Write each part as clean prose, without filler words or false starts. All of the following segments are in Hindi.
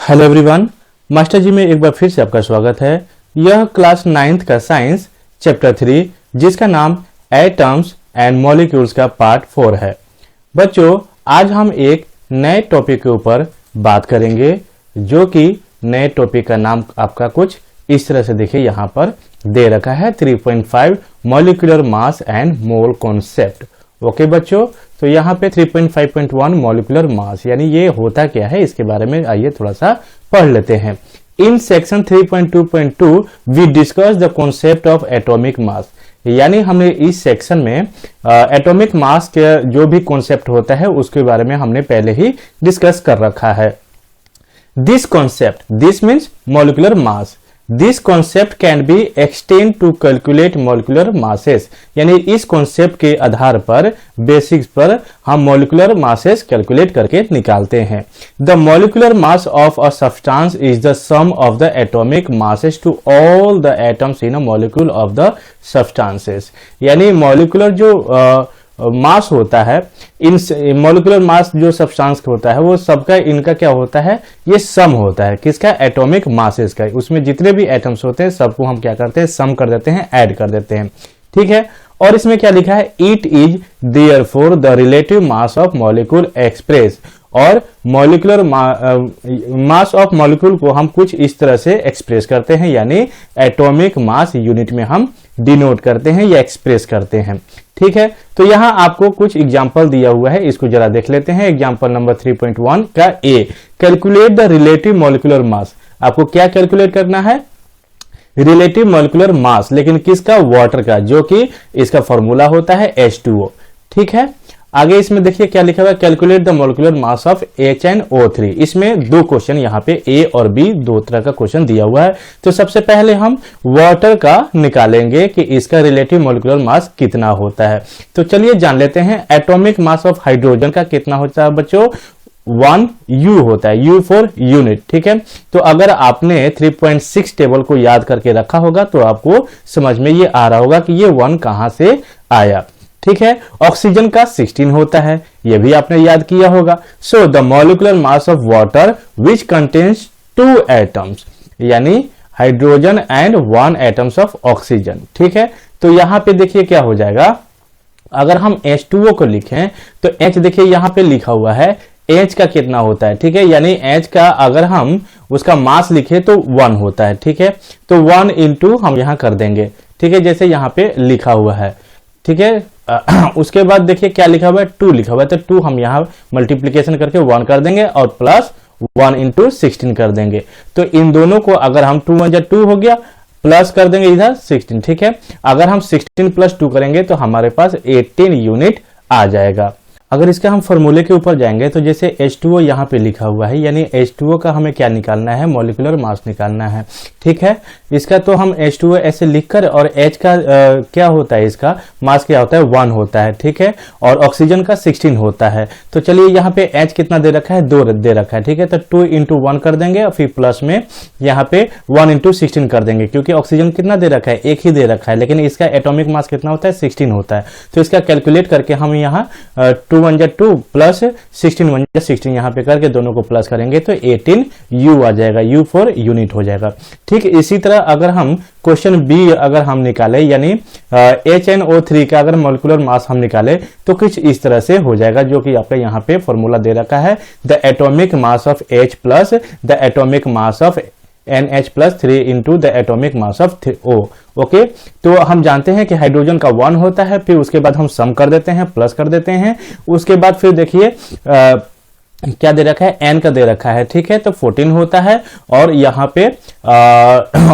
हेलो एवरीवन, मास्टर जी में एक बार फिर से आपका स्वागत है। यह क्लास 9th का साइंस चैप्टर 3 जिसका नाम एटम्स एंड मॉलिक्यूल्स का पार्ट 4 है। बच्चों, आज हम एक नए टॉपिक के ऊपर बात करेंगे, जो कि नए टॉपिक का नाम आपका कुछ इस तरह से देखिए यहाँ पर दे रखा है 3.5 molecular mass and mole concept. Okay बच्चों, तो यहाँ पे 3.5.1 मॉलिक्यूलर मास यानी ये होता क्या है, इसके बारे में आइए थोड़ा सा पढ़ लेते हैं। In section 3.2.2 we discuss the concept of atomic mass, यानी हमने इस सेक्शन में एटॉमिक मास के जो भी कॉन्सेप्ट होता है उसके बारे में हमने पहले ही डिस्कस कर रखा है। This concept, this means molecular mass, this concept can be extend to calculate molecular masses, यानी इस कॉन्सेप्ट के आधार पर बेसिक्स पर हम मॉलिक्यूलर मासेस कैलकुलेट करके निकालते हैं। The molecular mass of a substance is the sum of the atomic masses to all the atoms in a molecule of the substances, यानी मॉलिक्यूलर जो मास होता है, इन मॉलिक्यूलर मास जो सब्सटेंस होता है वो सबका इनका क्या होता है, ये सम होता है। किसका? एटॉमिक मासेस का। उसमें जितने भी एटम्स होते हैं सबको हम क्या करते हैं, सम कर देते हैं, ऐड कर देते हैं। ठीक है, और इसमें क्या लिखा है, it is therefore the relative mass of molecule express, और मॉलिक्यूलर मास ऑफ मॉलिक्यूल को हम कुछ इस तरह से एक्सप्रेस करते हैं, यानी एटॉमिक मास यूनिट में हम डिनोट करते हैं या एक्सप्रेस करते हैं। ठीक है, तो यहां आपको कुछ एग्जांपल दिया हुआ है, इसको जरा देख लेते हैं। एग्जांपल नंबर 3.1 का A, calculate the relative molecular mass. आपको क्या कैलकुलेट करना है? रिलेटिव मॉलिक्यूलर मास, लेकिन किसका? वाटर का, जो कि इसका फॉर्मूला होता है H2O। ठीक है, आगे इसमें देखिए क्या लिखा हुआ है, calculate the molecular mass of HNO3। इसमें दो क्वेश्चन यहाँ पे ए और बी दो तरह का क्वेश्चन दिया हुआ है। तो सबसे पहले हम वाटर का निकालेंगे कि इसका रिलेटिव मॉलिक्यूलर मास कितना होता है। तो चलिए जान लेते हैं। एटॉमिक मास ऑफ हाइड्रोजन का कितना होता है बच्चों? 1 U होता है, U फॉर यूनिट। ठीक है, तो अगर आपने 3.6 टेबल को याद करके रखा होगा तो आपको समझ में ये आ रहा होगा कि ये 1 कहां से आया। ठीक है, ऑक्सीजन का 16 होता है, यह भी आपने याद किया होगा। So the molecular mass of water which contains 2 atoms, यानी hydrogen and 1 atoms of oxygen. ठीक है, तो यहां पे देखिए क्या हो जाएगा, अगर हम H2O को लिखें तो H देखिए यहां पे लिखा हुआ है, H का कितना होता है। ठीक है, यानी H का अगर हम उसका मास लिखे तो 1 होता है। ठीक है, तो 1 इंटू हम यहां कर देंगे। ठीक है, जैसे यहां पे लिखा हुआ है। ठीक है, उसके बाद देखिए क्या लिखा हुआ है, 2 लिखा हुआ है, तो 2 हम यहां मल्टीप्लीकेशन करके 1 कर देंगे और प्लस 1 इंटू 16 कर देंगे। तो इन दोनों को अगर हम 2 1 2 हो गया, प्लस कर देंगे इधर 16। ठीक है, अगर हम 16 प्लस 2 करेंगे तो हमारे पास 18 यूनिट आ जाएगा। अगर इसका हम फॉर्मूले के ऊपर जाएंगे तो जैसे H2O यहाँ पे लिखा हुआ है, यानी H2O का हमें क्या निकालना है, मॉलिक्यूलर मास निकालना है। ठीक है, इसका तो हम H2O ऐसे लिखकर, और H का क्या होता है, इसका मास क्या होता है, 1 होता है। ठीक है, और ऑक्सीजन का 16 होता है। तो चलिए यहाँ पे H कितना दे रखा है, 2 दे रखा है। ठीक है, तो 2 इंटू 1 कर देंगे और फिर प्लस में यहाँ पे 1 इंटू 16 कर देंगे, क्योंकि ऑक्सीजन कितना दे रखा है, 1 ही दे रखा है, लेकिन इसका एटॉमिक मास कितना होता है, 16 होता है। तो इसका कैलकुलेट करके हम यहाँ 2 1 2 प्लस 16 1 16 यहाँ पे करके दोनों को प्लस करेंगे तो 18 U आ जाएगा, U फॉर यूनिट हो जाएगा। ठीक, इसी तरह अगर हम क्वेश्चन बी अगर हम निकाले, यानी HNO3 का अगर मॉलिक्यूलर मास हम निकाले तो कुछ इस तरह से हो जाएगा, जो कि आपका यहाँ पे फॉर्मूला दे रखा है, the atomic mass of H plus the atomic mass of NH plus 3 into the atomic mass of O। Okay, तो हम जानते हैं कि हाइड्रोजन का 1 होता है, फिर उसके बाद हम सम कर देते हैं, प्लस कर देते हैं। उसके बाद फिर देखिए क्या दे रखा है, N का दे रखा है। ठीक है, तो 14 होता है, और यहाँ पे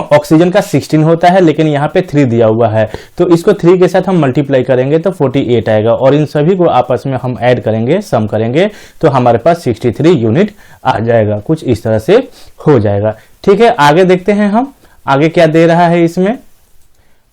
ऑक्सीजन का 16 होता है, लेकिन यहाँ पे 3 दिया हुआ है, तो इसको 3 के साथ हम मल्टीप्लाई करेंगे तो 48 आएगा, और इन सभी को आपस में हम ऐड करेंगे, सम करेंगे तो हमारे पास 63 यूनिट आ जाएगा। कुछ इस तरह से हो जाएगा। ठीक है, आगे देखते हैं हम आगे क्या दे रहा है इसमें।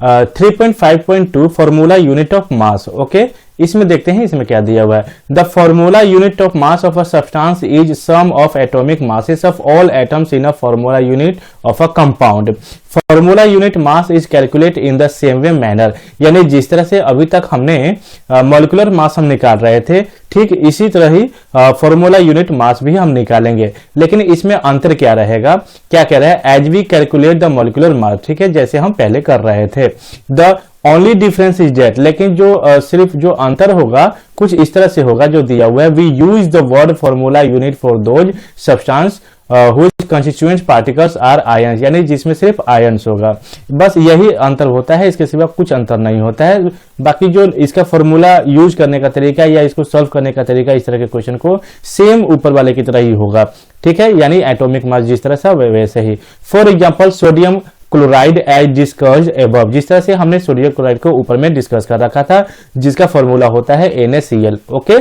3.5.2 formula unit of mass. Okay, इसमें देखते हैं इसमें क्या दिया हुआ है। The formula unit of mass of a substance is sum of atomic masses of all atoms in a formula unit of a compound. Formula unit mass is calculate in the same way manner, यानी जिस तरह से अभी तक हमने मॉलिक्यूलर मास हम निकाल रहे थे, ठीक इसी तरह ही फॉर्मूला यूनिट मास भी हम निकालेंगे। लेकिन इसमें अंतर क्या रहेगा, क्या कह रहा है, as we calculate the molecular mass, ठीक है, जैसे हम पहले कर रहे थे। The only difference is that, लेकिन जो सिर्फ जो अंतर होगा कुछ इस तरह से होगा जो दिया हुआ है। We use the word formula unit for those substance which constituent particles are ions, यानी जिसमें सिर्फ आयंस होगा, बस यही अंतर होता है, इसके सिवा कुछ अंतर नहीं होता है। बाकी जो इसका फॉर्मूला यूज करने का तरीका या इसको सॉल्व करने का तरीका, इस तरह के क्वेश्चन को सेम ऊपर वाले की तरह ही होगा, ठीक है, यानी एटॉमिक मास जिस तरह से वैसे ही। For example sodium chloride as discussed above, जिस तरह से हमने सोडियम क्लोराइड को ऊपर में डिस्कस कर रखा था, जिसका फॉर्मूला होता है NaCl। Okay,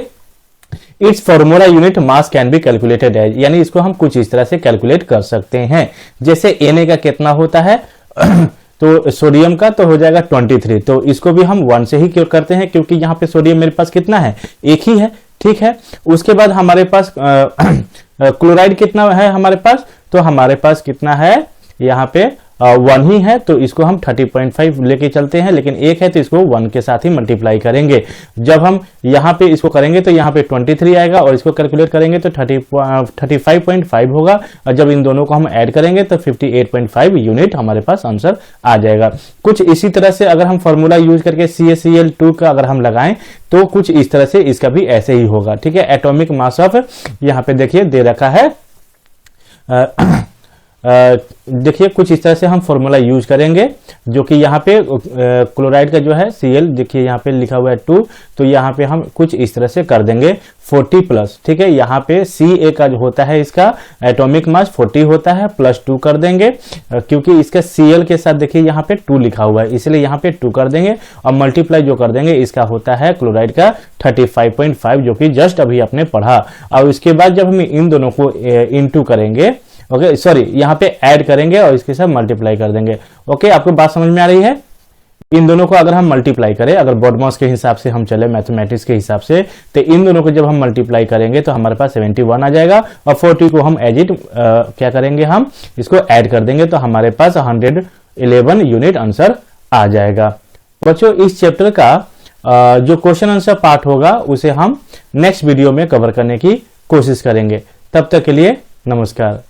its formula unit mass can be calculated as, यानी इसको हम कुछ इस तरह से कैलकुलेट कर सकते हैं। जैसे Na का कितना होता है तो सोडियम का तो हो जाएगा 23, तो इसको भी हम 1 से ही क्यों करते हैं, क्योंकि यहाँ पे सोडियम मेरे पास कितना है, एक ही है, ठीक है। उसके बाद हमारे पास क्लोराइड कितना है हमारे पास, तो हमारे पास कितना है यहाँ पे 1 ही है, तो इसको हम 30.5 लेके चलते हैं, लेकिन एक है तो इसको 1 के साथ ही मल्टीप्लाई करेंगे। जब हम यहाँ पे इसको करेंगे तो यहाँ पे 23 आएगा और इसको कैलकुलेट करेंगे तो 35.5 होगा, और जब इन दोनों को हम ऐड करेंगे तो 58.5 यूनिट हमारे पास आंसर आ जाएगा। कुछ इसी तरह से अगर हम फॉर्मूला यूज करके CaCl2 का अगर हम लगाएं तो कुछ इस तरह से इसका भी ऐसे ही होगा, ठीक है। एटॉमिक मास ऑफ, यहाँ पे देखिए दे रखा है, देखिए कुछ इस तरह से हम फॉर्मूला यूज करेंगे, जो कि यहाँ पे क्लोराइड का जो है Cl, देखिए यहाँ पे लिखा हुआ है 2, तो यहाँ पे हम कुछ इस तरह से कर देंगे 40 प्लस, ठीक है। यहाँ पे Ca का जो होता है इसका एटॉमिक मास 40 होता है, प्लस 2 कर देंगे, क्योंकि इसका Cl के साथ देखिए यहाँ पे 2 लिखा हुआ है, इसलिए यहाँ पे 2 कर देंगे और मल्टीप्लाई जो कर देंगे इसका होता है क्लोराइड का 35.5, जो कि जस्ट अभी आपने पढ़ा। और उसके बाद जब हम इन दोनों को इनटू करेंगे, ओके सॉरी, यहाँ पे ऐड करेंगे और इसके साथ मल्टीप्लाई कर देंगे। ओके, आपको बात समझ में आ रही है। इन दोनों को अगर हम मल्टीप्लाई करें, अगर बॉडमॉस के हिसाब से हम चले, मैथमेटिक्स के हिसाब से, तो इन दोनों को जब हम मल्टीप्लाई करेंगे तो हमारे पास 71 आ जाएगा, और 40 को हम एज इट क्या करेंगे, हम इसको ऐड कर देंगे तो हमारे पास 111 यूनिट आंसर आ जाएगा। बच्चों, इस चैप्टर का जो क्वेश्चन आंसर पार्ट होगा उसे हम नेक्स्ट वीडियो में कवर करने की कोशिश करेंगे। तब तक के लिए नमस्कार।